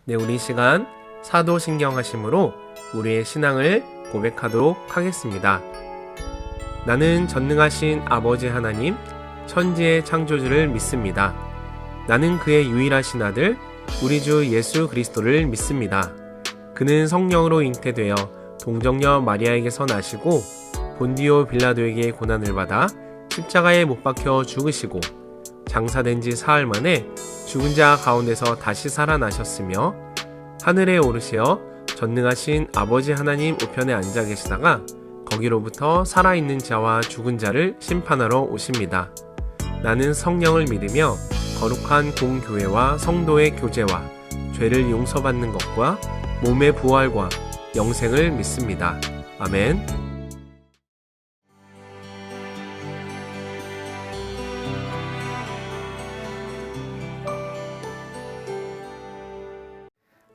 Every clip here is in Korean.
네, 우리 시간 사도신경하심으로 우리의 신앙을 고백하도록 하겠습니다. 나는 전능하신 아버지 하나님, 천지의 창조주를 믿습니다. 나는 그의 유일하신 아들, 우리 주 예수 그리스도를 믿습니다. 그는 성령으로 잉태되어 동정녀 마리아에게서 나시고 본디오 빌라도에게 고난을 받아 십자가에 못 박혀 죽으시고 장사된 지 사흘 만에 죽은 자 가운데서 다시 살아나셨으며 하늘에 오르시어 전능하신 아버지 하나님 우편에 앉아 계시다가 거기로부터 살아있는 자와 죽은 자를 심판하러 오십니다. 나는 성령을 믿으며 거룩한 공교회와 성도의 교제와 죄를 용서받는 것과 몸의 부활과 영생을 믿습니다. 아멘.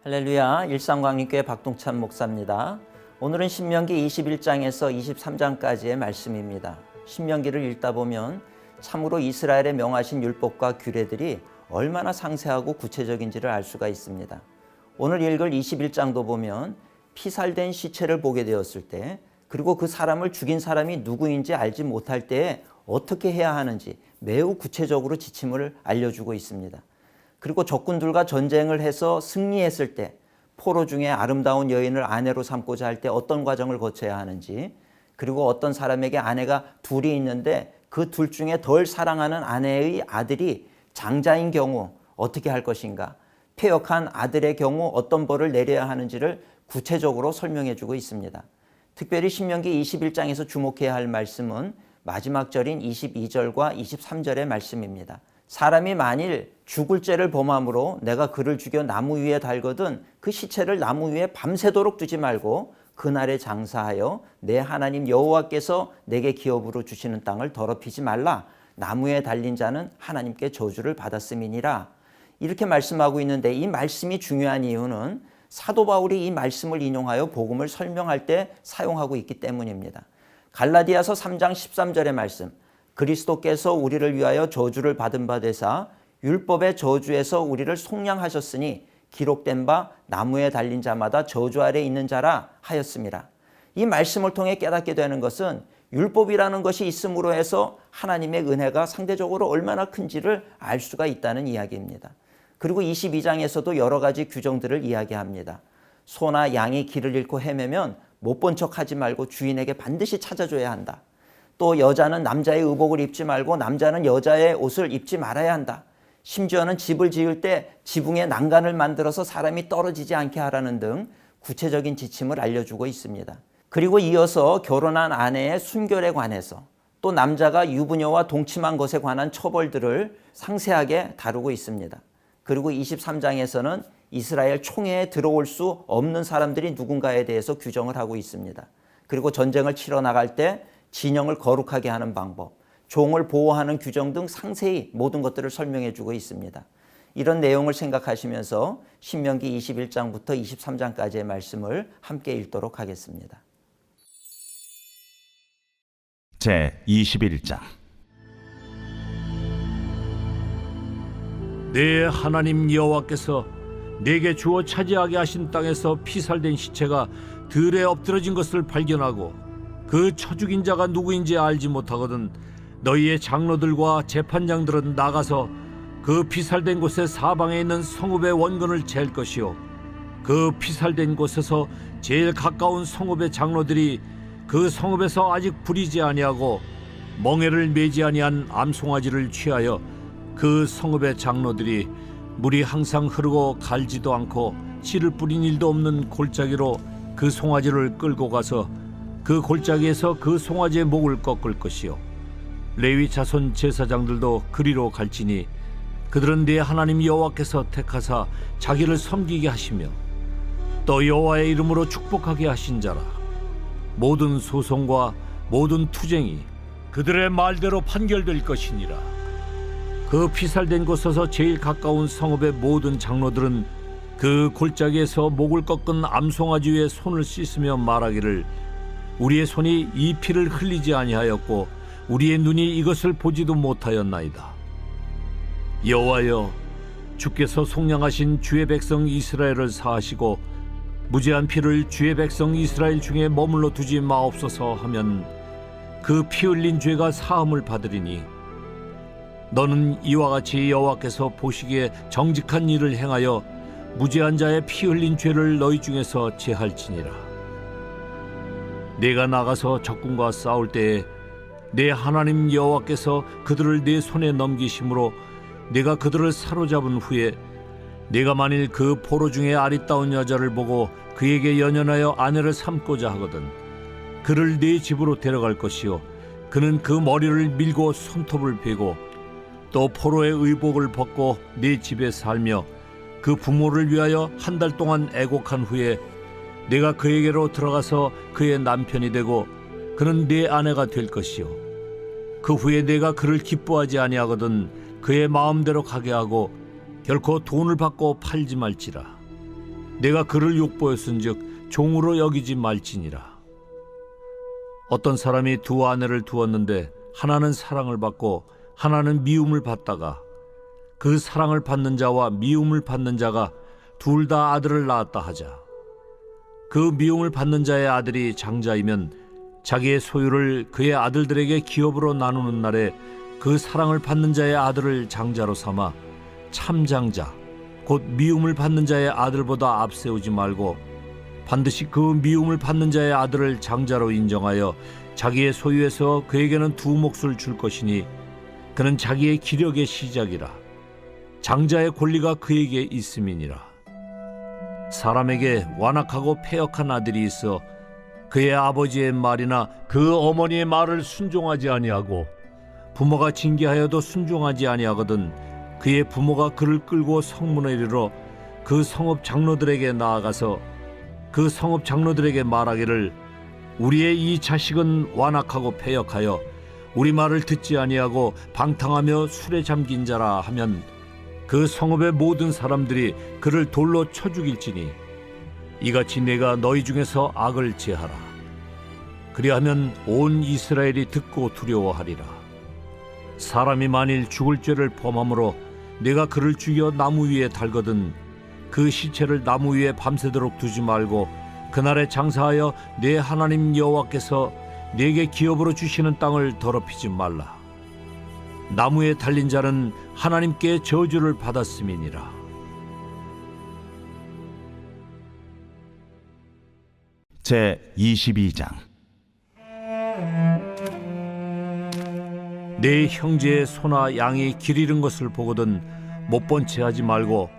할렐루야, 일상광림교회 박동찬 목사입니다. 오늘은 신명기 21장에서 23장까지의 말씀입니다. 신명기를 읽다 보면 참으로 이스라엘의 명하신 율법과 규례들이 얼마나 상세하고 구체적인지를 알 수가 있습니다. 오늘 읽을 21장도 보면 피살된 시체를 보게 되었을 때, 그리고 그 사람을 죽인 사람이 누구인지 알지 못할 때에 어떻게 해야 하는지 매우 구체적으로 지침을 알려주고 있습니다. 그리고 적군들과 전쟁을 해서 승리했을 때 포로 중에 아름다운 여인을 아내로 삼고자 할 때 어떤 과정을 거쳐야 하는지, 그리고 어떤 사람에게 아내가 둘이 있는데 그 둘 중에 덜 사랑하는 아내의 아들이 장자인 경우 어떻게 할 것인가, 폐역한 아들의 경우 어떤 벌을 내려야 하는지를 구체적으로 설명해 주고 있습니다. 특별히 신명기 21장에서 주목해야 할 말씀은 마지막 절인 22절과 23절의 말씀입니다. 사람이 만일 죽을 죄를 범함으로 내가 그를 죽여 나무 위에 달거든 그 시체를 나무 위에 밤새도록 두지 말고 그날에 장사하여 내 하나님 여호와께서 내게 기업으로 주시는 땅을 더럽히지 말라. 나무에 달린 자는 하나님께 저주를 받았음이니라. 이렇게 말씀하고 있는데, 이 말씀이 중요한 이유는 사도 바울이 이 말씀을 인용하여 복음을 설명할 때 사용하고 있기 때문입니다. 갈라디아서 3장 13절의 말씀, 그리스도께서 우리를 위하여 저주를 받은 바 되사 율법의 저주에서 우리를 속량하셨으니 기록된 바 나무에 달린 자마다 저주 아래 있는 자라 하였습니다. 이 말씀을 통해 깨닫게 되는 것은 율법이라는 것이 있음으로 해서 하나님의 은혜가 상대적으로 얼마나 큰지를 알 수가 있다는 이야기입니다. 그리고 22장에서도 여러 가지 규정들을 이야기합니다. 소나 양이 길을 잃고 헤매면 못 본 척하지 말고 주인에게 반드시 찾아줘야 한다. 또 여자는 남자의 의복을 입지 말고 남자는 여자의 옷을 입지 말아야 한다. 심지어는 집을 지을 때 지붕에 난간을 만들어서 사람이 떨어지지 않게 하라는 등 구체적인 지침을 알려주고 있습니다. 그리고 이어서 결혼한 아내의 순결에 관해서, 또 남자가 유부녀와 동침한 것에 관한 처벌들을 상세하게 다루고 있습니다. 그리고 23장에서는 이스라엘 총회에 들어올 수 없는 사람들이 누군가에 대해서 규정을 하고 있습니다. 그리고 전쟁을 치러 나갈 때 진영을 거룩하게 하는 방법, 종을 보호하는 규정 등 상세히 모든 것들을 설명해 주고 있습니다. 이런 내용을 생각하시면서 신명기 21장부터 23장까지의 말씀을 함께 읽도록 하겠습니다. 제 21장. 내 하나님 여호와께서 내게 주어 차지하게 하신 땅에서 피살된 시체가 들에 엎드러진 것을 발견하고 그 쳐죽인 자가 누구인지 알지 못하거든 너희의 장로들과 재판장들은 나가서 그 피살된 곳의 사방에 있는 성읍의 원근을 잴 것이요, 그 피살된 곳에서 제일 가까운 성읍의 장로들이 그 성읍에서 아직 부리지 아니하고 멍에를 매지 아니한 암송아지를 취하여 그 성읍의 장로들이 물이 항상 흐르고 갈지도 않고 씨를 뿌린 일도 없는 골짜기로 그 송아지를 끌고 가서 그 골짜기에서 그 송아지의 목을 꺾을 것이요, 레위 자손 제사장들도 그리로 갈지니 그들은 네 하나님 여호와께서 택하사 자기를 섬기게 하시며 또 여호와의 이름으로 축복하게 하신 자라. 모든 소송과 모든 투쟁이 그들의 말대로 판결될 것이니라. 그 피살된 곳에서 제일 가까운 성읍의 모든 장로들은 그 골짜기에서 목을 꺾은 암송아지 위에 손을 씻으며 말하기를, 우리의 손이 이 피를 흘리지 아니하였고 우리의 눈이 이것을 보지도 못하였나이다. 여호와여, 주께서 속량하신 주의 백성 이스라엘을 사하시고 무죄한 피를 주의 백성 이스라엘 중에 머물러 두지 마옵소서 하면 그 피 흘린 죄가 사함을 받으리니 너는 이와 같이 여호와께서 보시기에 정직한 일을 행하여 무죄한 자의 피 흘린 죄를 너희 중에서 제할지니라. 내가 나가서 적군과 싸울 때에 내 하나님 여호와께서 그들을 내 손에 넘기심으로 내가 그들을 사로잡은 후에 내가 만일 그 포로 중에 아리따운 여자를 보고 그에게 연연하여 아내를 삼고자 하거든 그를 네 집으로 데려갈 것이요 그는 그 머리를 밀고 손톱을 베고 또 포로의 의복을 벗고 네 집에 살며 그 부모를 위하여 한 달 동안 애곡한 후에 내가 그에게로 들어가서 그의 남편이 되고 그는 네 아내가 될 것이요 그 후에 내가 그를 기뻐하지 아니하거든 그의 마음대로 가게 하고 결코 돈을 받고 팔지 말지라. 내가 그를 욕보였은즉 종으로 여기지 말지니라. 어떤 사람이 두 아내를 두었는데 하나는 사랑을 받고 하나는 미움을 받다가 그 사랑을 받는 자와 미움을 받는 자가 둘 다 아들을 낳았다 하자. 그 미움을 받는 자의 아들이 장자이면 자기의 소유를 그의 아들들에게 기업으로 나누는 날에 그 사랑을 받는 자의 아들을 장자로 삼아 참장자 곧 미움을 받는 자의 아들보다 앞세우지 말고 반드시 그 미움을 받는 자의 아들을 장자로 인정하여 자기의 소유에서 그에게는 두 몫을 줄 것이니 그는 자기의 기력의 시작이라. 장자의 권리가 그에게 있음이니라. 사람에게 완악하고 패역한 아들이 있어 그의 아버지의 말이나 그 어머니의 말을 순종하지 아니하고 부모가 징계하여도 순종하지 아니하거든 그의 부모가 그를 끌고 성문에 이르러 그 성읍 장로들에게 나아가서 그 성읍 장로들에게 말하기를 우리의 이 자식은 완악하고 패역하여 우리 말을 듣지 아니하고 방탕하며 술에 잠긴 자라 하면 그 성읍의 모든 사람들이 그를 돌로 쳐 죽일지니 이같이 내가 너희 중에서 악을 제하라. 그리하면 온 이스라엘이 듣고 두려워하리라. 사람이 만일 죽을 죄를 범함으로 내가 그를 죽여 나무 위에 달거든 그 시체를 나무 위에 밤새도록 두지 말고 그날에 장사하여 내 하나님 여호와께서 내게 기업으로 주시는 땅을 더럽히지 말라. 나무에 달린 자는 하나님께 저주를 받았음이니라. 제 22장. 내 형제의 소나 양이 길 잃은 것을 보거든 못 본 채 하지 말고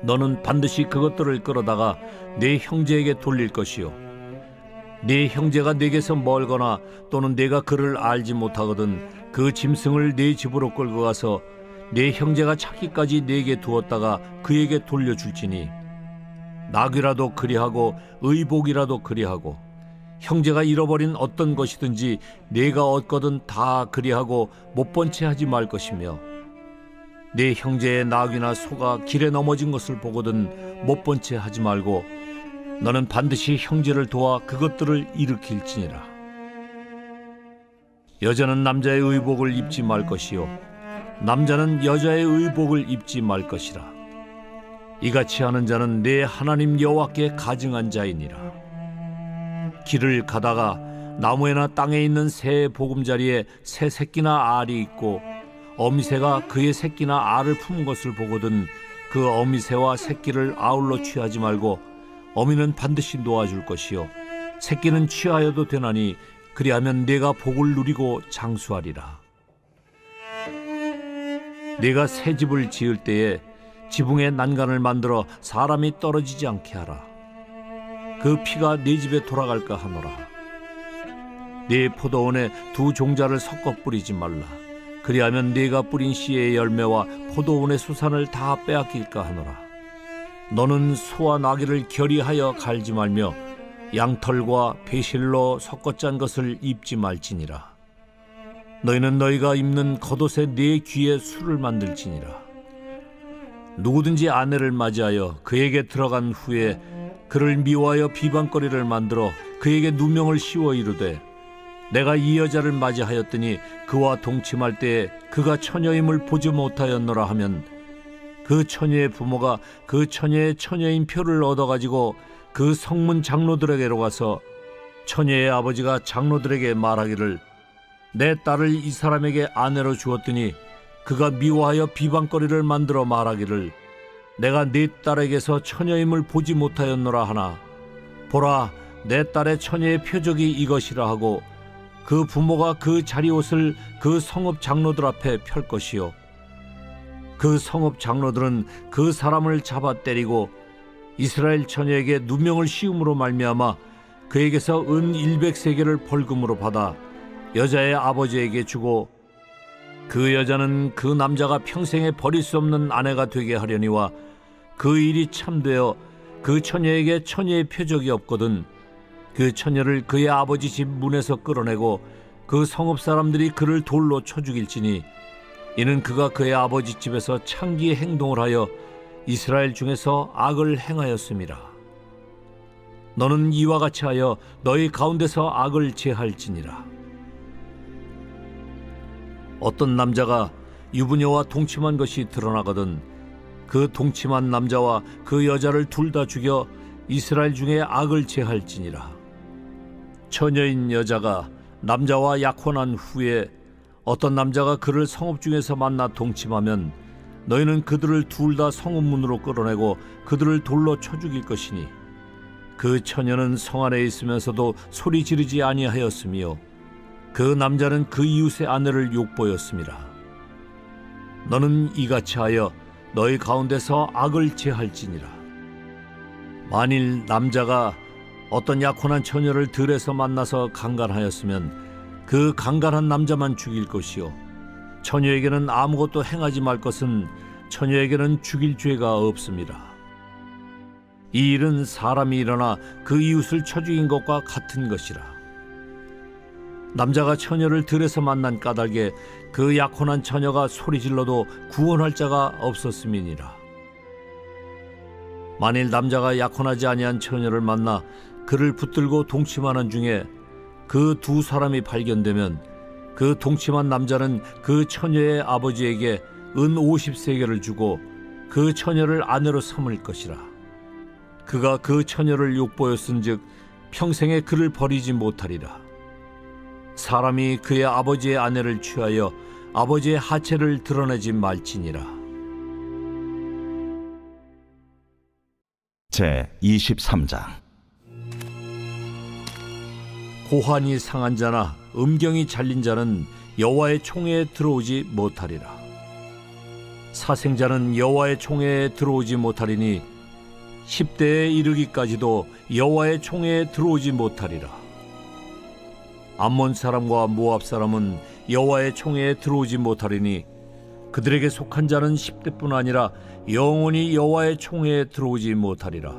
너는 반드시 그것들을 끌어다가 내 형제에게 돌릴 것이요 내 형제가 내게서 멀거나 또는 내가 그를 알지 못하거든 그 짐승을 내 집으로 끌고 가서 내 형제가 찾기까지 내게 두었다가 그에게 돌려줄지니 낙이라도 그리하고 의복이라도 그리하고 형제가 잃어버린 어떤 것이든지 내가 얻거든 다 그리하고 못 본 채 하지 말 것이며 내 형제의 낙이나 소가 길에 넘어진 것을 보거든 못 본 채 하지 말고 너는 반드시 형제를 도와 그것들을 일으킬지니라. 여자는 남자의 의복을 입지 말 것이요 남자는 여자의 의복을 입지 말 것이라. 이같이 하는 자는 내 하나님 여호와께 가증한 자이니라. 길을 가다가 나무에나 땅에 있는 새의 보금자리에 새 새끼나 알이 있고 어미새가 그의 새끼나 알을 품은 것을 보거든 그 어미새와 새끼를 아울러 취하지 말고 어미는 반드시 놓아줄 것이요 새끼는 취하여도 되나니 그리하면 내가 복을 누리고 장수하리라. 내가 새 집을 지을 때에 지붕에 난간을 만들어 사람이 떨어지지 않게 하라. 그 피가 네 집에 돌아갈까 하노라. 네 포도원에 두 종자를 섞어 뿌리지 말라. 그리하면 네가 뿌린 씨의 열매와 포도원의 수산을 다 빼앗길까 하노라. 너는 소와 나귀를 결의하여 갈지 말며 양털과 배실로 섞어 짠 것을 입지 말지니라. 너희는 너희가 입는 겉옷에 네 귀에 술을 만들지니라. 누구든지 아내를 맞이하여 그에게 들어간 후에 그를 미워하여 비방거리를 만들어 그에게 누명을 씌워 이르되 내가 이 여자를 맞이하였더니 그와 동침할 때에 그가 처녀임을 보지 못하였노라 하면 그 처녀의 부모가 그 처녀의 처녀인 표를 얻어가지고 그 성문 장로들에게로 가서 처녀의 아버지가 장로들에게 말하기를 내 딸을 이 사람에게 아내로 주었더니 그가 미워하여 비방거리를 만들어 말하기를 내가 네 딸에게서 처녀임을 보지 못하였노라 하나 보라 내 딸의 처녀의 표적이 이것이라 하고 그 부모가 그 자리옷을 그 성읍 장로들 앞에 펼 것이요 그 성읍 장로들은 그 사람을 잡아 때리고 이스라엘 처녀에게 누명을 씌움으로 말미암아 그에게서 은 100세겔을 벌금으로 받아 여자의 아버지에게 주고 그 여자는 그 남자가 평생에 버릴 수 없는 아내가 되게 하려니와 그 일이 참되어 그 처녀에게 처녀의 표적이 없거든 그 처녀를 그의 아버지 집 문에서 끌어내고 그 성읍 사람들이 그를 돌로 쳐 죽일지니 이는 그가 그의 아버지 집에서 창기의 행동을 하여 이스라엘 중에서 악을 행하였음이라. 너는 이와 같이 하여 너희 가운데서 악을 제할지니라. 어떤 남자가 유부녀와 동침한 것이 드러나거든 그 동침한 남자와 그 여자를 둘 다 죽여 이스라엘 중에 악을 제할지니라. 처녀인 여자가 남자와 약혼한 후에 어떤 남자가 그를 성읍 중에서 만나 동침하면 너희는 그들을 둘 다 성읍 문으로 끌어내고 그들을 돌로 쳐 죽일 것이니 그 처녀는 성 안에 있으면서도 소리 지르지 아니하였으며 그 남자는 그 이웃의 아내를 욕보였음이라. 너는 이같이 하여 너희 가운데서 악을 제할지니라. 만일 남자가 어떤 약혼한 처녀를 들에서 만나서 강간하였으면 그 강간한 남자만 죽일 것이요 처녀에게는 아무것도 행하지 말 것은 처녀에게는 죽일 죄가 없습니다. 이 일은 사람이 일어나 그 이웃을 쳐 죽인 것과 같은 것이라. 남자가 처녀를 들에서 만난 까닭에 그 약혼한 처녀가 소리질러도 구원할 자가 없었음이니라. 만일 남자가 약혼하지 아니한 처녀를 만나 그를 붙들고 동침하는 중에 그 두 사람이 발견되면 그 동침한 남자는 그 처녀의 아버지에게 은 50세겔을 주고 그 처녀를 아내로 삼을 것이라. 그가 그 처녀를 욕보였은즉 평생에 그를 버리지 못하리라. 사람이 그의 아버지의 아내를 취하여 아버지의 하체를 드러내지 말지니라. 제 23장 고환이 상한 자나 음경이 잘린 자는 여호와의 총회에 들어오지 못하리라. 사생자는 여호와의 총회에 들어오지 못하리니 10대에 이르기까지도 여호와의 총회에 들어오지 못하리라. 암몬 사람과 모압 사람은 여호와의 총회에 들어오지 못하리니 그들에게 속한 자는 10대뿐 아니라 영원히 여호와의 총회에 들어오지 못하리라.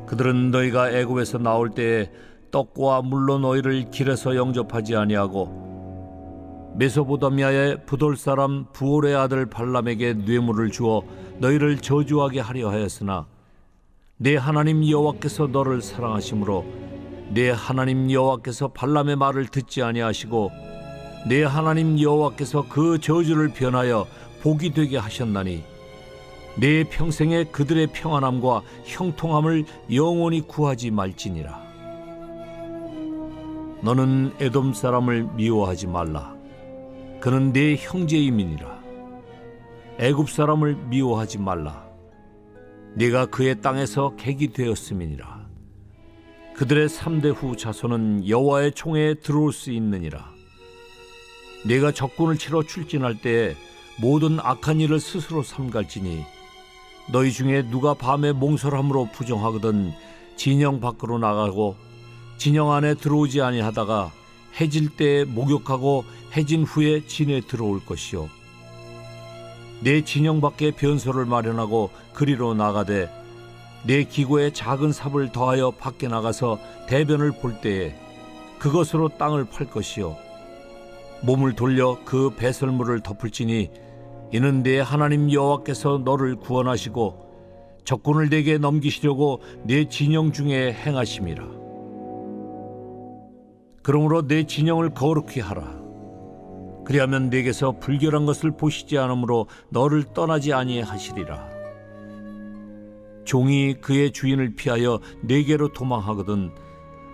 그들은 너희가 애굽에서 나올 때에 떡과 물로 너희를 길에서 영접하지 아니하고 메소포타미아의 부돌 사람 부올의 아들 발람에게 뇌물을 주어 너희를 저주하게 하려 하였으나 내 하나님 여호와께서 너를 사랑하심으로 내 하나님 여호와께서 발람의 말을 듣지 아니하시고 내 하나님 여호와께서 그 저주를 변하여 복이 되게 하셨나니 내 평생에 그들의 평안함과 형통함을 영원히 구하지 말지니라. 너는 에돔 사람을 미워하지 말라. 그는 내 형제임이니라. 애굽 사람을 미워하지 말라. 네가 그의 땅에서 객이 되었음이니라. 그들의 3대 후 자손은 여호와의 총회에 들어올 수 있느니라. 네가 적군을 치러 출진할 때에 모든 악한 일을 스스로 삼갈지니 너희 중에 누가 밤에 몽설함으로 부정하거든 진영 밖으로 나가고 진영 안에 들어오지 아니하다가 해질 때에 목욕하고 해진 후에 진에 들어올 것이요 내 진영 밖에 변소를 마련하고 그리로 나가되 내 기고에 작은 삽을 더하여 밖에 나가서 대변을 볼 때에 그것으로 땅을 팔 것이요 몸을 돌려 그 배설물을 덮을지니 이는 내 하나님 여호와께서 너를 구원하시고 적군을 내게 넘기시려고 내 진영 중에 행하심이라. 그러므로 내 진영을 거룩히 하라. 그리하면 내게서 불결한 것을 보시지 않으므로 너를 떠나지 아니하시리라. 종이 그의 주인을 피하여 내게로 도망하거든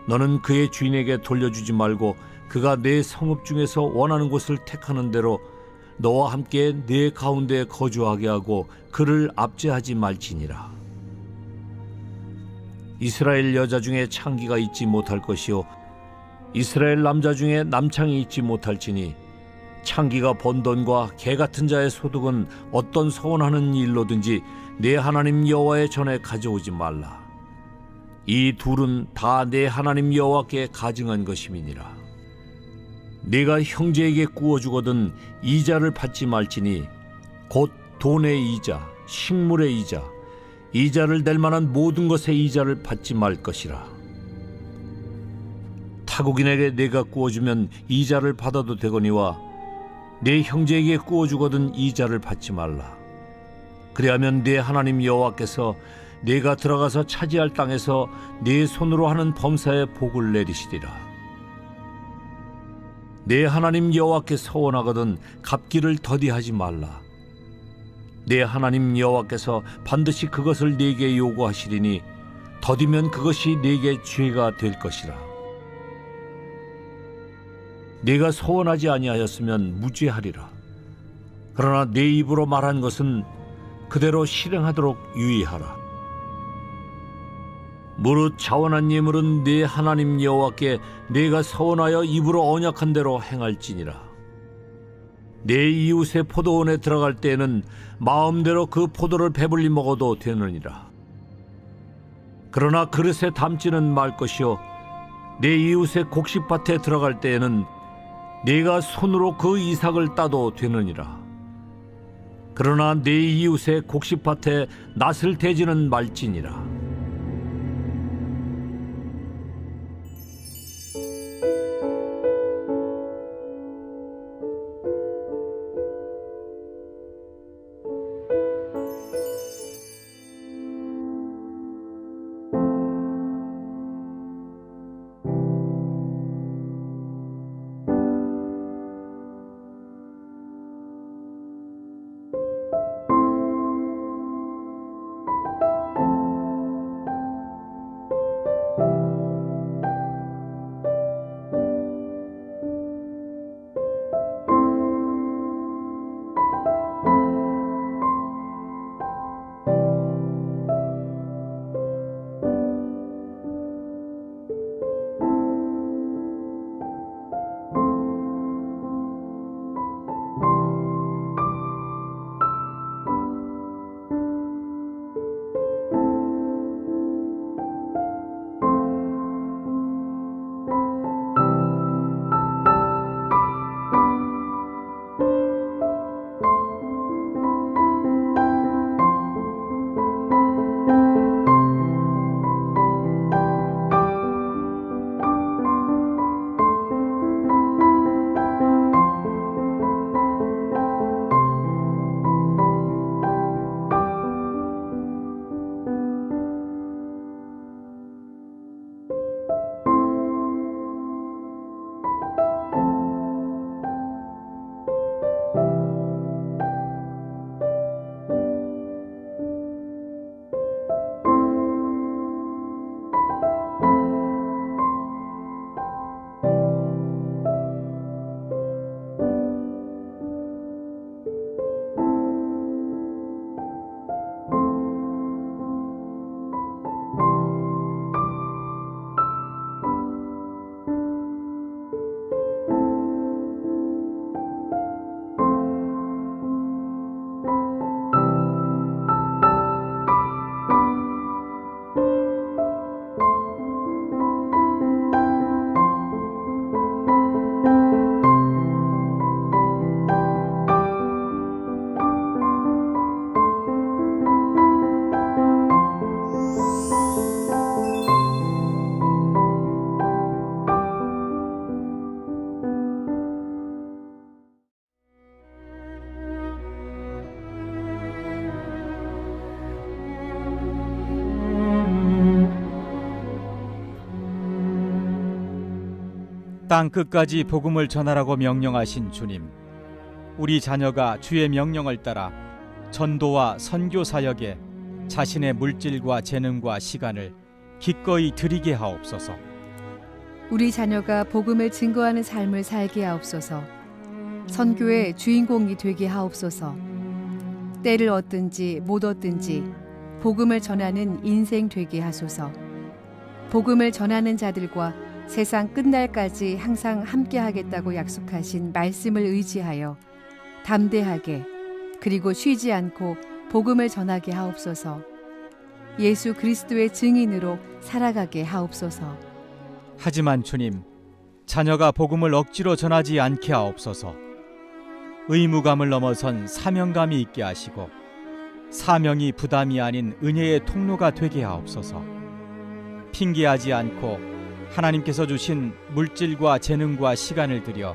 너는 그의 주인에게 돌려주지 말고 그가 내 성읍 중에서 원하는 곳을 택하는 대로 너와 함께 내 가운데 거주하게 하고 그를 압제하지 말지니라. 이스라엘 여자 중에 창기가 있지 못할 것이요 이스라엘 남자 중에 남창이 있지 못할지니 창기가 번 돈과 개 같은 자의 소득은 어떤 서원하는 일로든지 내 하나님 여호와의 전에 가져오지 말라. 이 둘은 다 내 하나님 여호와께 가증한 것임이니라. 네가 형제에게 구워주거든 이자를 받지 말지니 곧 돈의 이자, 식물의 이자, 이자를 낼 만한 모든 것의 이자를 받지 말 것이라. 타국인에게 네가 구워주면 이자를 받아도 되거니와 내 형제에게 구워주거든 이자를 받지 말라. 그리하면 네 하나님 여호와께서 네가 들어가서 차지할 땅에서 네 손으로 하는 범사에 복을 내리시리라. 내 하나님 여호와께 서원하거든 갚기를 더디하지 말라. 내 하나님 여호와께서 반드시 그것을 네게 요구하시리니 더디면 그것이 네게 죄가 될 것이라. 네가 서원하지 아니하였으면 무죄하리라. 그러나 내 입으로 말한 것은 그대로 실행하도록 유의하라. 무릇 자원한 예물은 네 하나님 여호와께 네가 서원하여 입으로 언약한 대로 행할지니라. 내 이웃의 포도원에 들어갈 때에는 마음대로 그 포도를 배불리 먹어도 되느니라. 그러나 그릇에 담지는 말 것이요 내 이웃의 곡식밭에 들어갈 때에는 네가 손으로 그 이삭을 따도 되느니라. 그러나 내 이웃의 곡식밭에 낫을 대지는 말지니라. 땅 끝까지 복음을 전하라고 명령하신 주님, 우리 자녀가 주의 명령을 따라 전도와 선교 사역에 자신의 물질과 재능과 시간을 기꺼이 드리게 하옵소서. 우리 자녀가 복음을 증거하는 삶을 살게 하옵소서. 선교의 주인공이 되게 하옵소서. 때를 얻든지 못 얻든지 복음을 전하는 인생 되게 하소서. 복음을 전하는 자들과 세상 끝날까지 항상 함께 하겠다고 약속하신 말씀을 의지하여 담대하게 그리고 쉬지 않고 복음을 전하게 하옵소서. 예수 그리스도의 증인으로 살아가게 하옵소서. 하지만 주님, 자녀가 복음을 억지로 전하지 않게 하옵소서. 의무감을 넘어선 사명감이 있게 하시고 사명이 부담이 아닌 은혜의 통로가 되게 하옵소서. 핑계하지 않고 하나님께서 주신 물질과 재능과 시간을 들여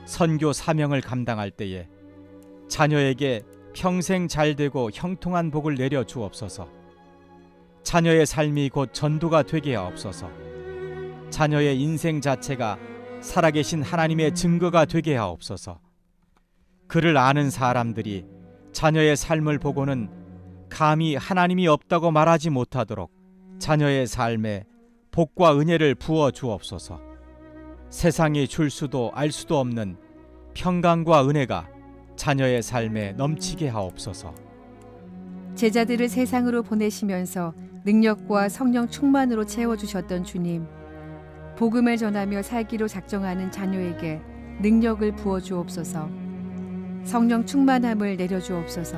선교 사명을 감당할 때에 자녀에게 평생 잘되고 형통한 복을 내려 주옵소서. 자녀의 삶이 곧 전도가 되게 하옵소서. 자녀의 인생 자체가 살아계신 하나님의 증거가 되게 하옵소서. 그를 아는 사람들이 자녀의 삶을 보고는 감히 하나님이 없다고 말하지 못하도록 자녀의 삶에 복과 은혜를 부어 주옵소서. 세상이 줄 수도 알 수도 없는 평강과 은혜가 자녀의 삶에 넘치게 하옵소서. 제자들을 세상으로 보내시면서 능력과 성령 충만으로 채워주셨던 주님, 복음을 전하며 살기로 작정하는 자녀에게 능력을 부어 주옵소서. 성령 충만함을 내려 주옵소서.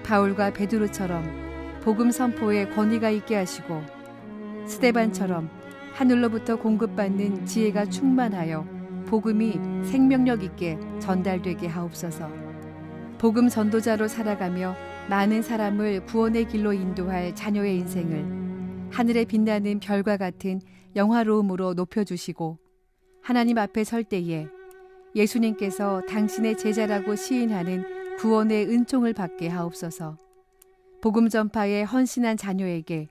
바울과 베드로처럼 복음 선포에 권위가 있게 하시고 스데반처럼 하늘로부터 공급받는 지혜가 충만하여 복음이 생명력 있게 전달되게 하옵소서. 복음 전도자로 살아가며 많은 사람을 구원의 길로 인도할 자녀의 인생을 하늘에 빛나는 별과 같은 영화로움으로 높여주시고 하나님 앞에 설 때에 예수님께서 당신의 제자라고 시인하는 구원의 은총을 받게 하옵소서. 복음 전파에 헌신한 자녀에게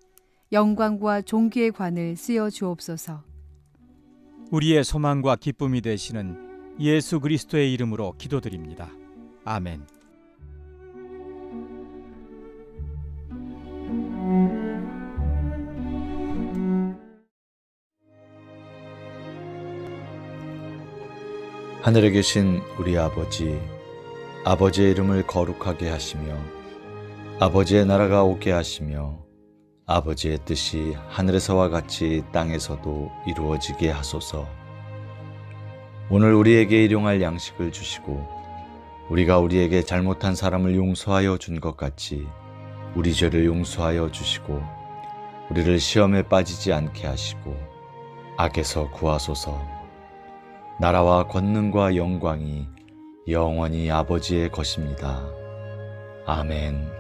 영광과 존귀의 관을 쓰여 주옵소서. 우리의 소망과 기쁨이 되시는 예수 그리스도의 이름으로 기도드립니다. 아멘. 하늘에 계신 우리 아버지, 아버지의 이름을 거룩하게 하시며 아버지의 나라가 오게 하시며 아버지의 뜻이 하늘에서와 같이 땅에서도 이루어지게 하소서. 오늘 우리에게 일용할 양식을 주시고 우리가 우리에게 잘못한 사람을 용서하여 준 것 같이 우리 죄를 용서하여 주시고 우리를 시험에 빠지지 않게 하시고 악에서 구하소서. 나라와 권능과 영광이 영원히 아버지의 것입니다. 아멘.